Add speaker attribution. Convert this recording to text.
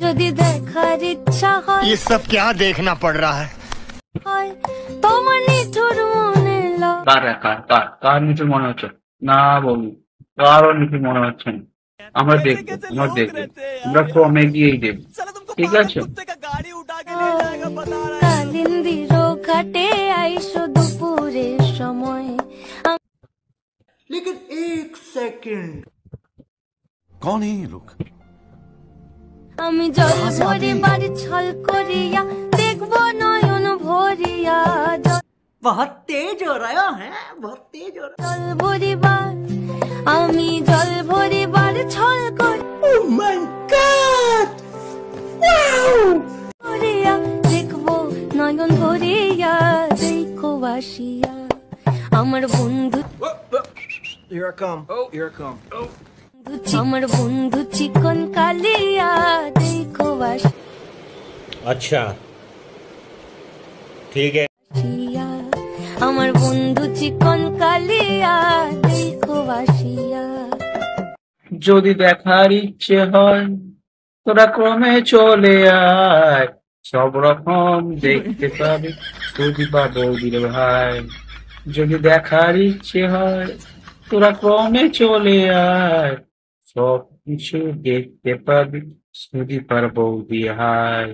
Speaker 1: যদি দেখার ইচ্ছা হয়
Speaker 2: ये सब क्या देखना पड़ रहा है
Speaker 1: তোমার নিঠুর মনে
Speaker 3: কার কার কার কার নিচে মনে হচ্ছে না বলু, কারও নিচে মনে হচ্ছে না। আমরা দেখবো আমরা ক্রমে গিয়েই দেখবো, ঠিক আছে?
Speaker 1: কালিন্দির ঘাটে আইসো দুপুরের সময়
Speaker 4: लेकिन एक सेकंड
Speaker 2: कौन है ये लोग
Speaker 1: আমি জল ভরিবার ছল করিয়া দেখবো নয়ন ভরিয়া
Speaker 4: बहुत तेज हो रहा है, बहुत तेज हो रहा
Speaker 1: জল ভরিবার আমি জল ভরিবার ছল
Speaker 4: है। Oh my God! Wow!
Speaker 1: করিয়া দেখবো নয়ন ভরিয়া দেখো বাসিয়া আমার বন্ধু
Speaker 4: Here I come. Oh, here I come. Oh.
Speaker 1: আমার বন্ধু চিকন কালিয়া দেখো বাসিয়া
Speaker 5: अच्छा ठीक है
Speaker 1: আমার বন্ধু চিকন কালিয়া দেখো বাসিয়া
Speaker 3: যদি দেখার ইচ্ছে হয় তোরা ক্রমে চলে আয়, সব রকম দেখতে পাবি সুদীপা বৌদির ভাই। যদি দেখার ইচ্ছে হয় তোরা ক্রমে চলে আয়, সব কিছু দেখতে পাবি সুদীপার বৌদি হাই।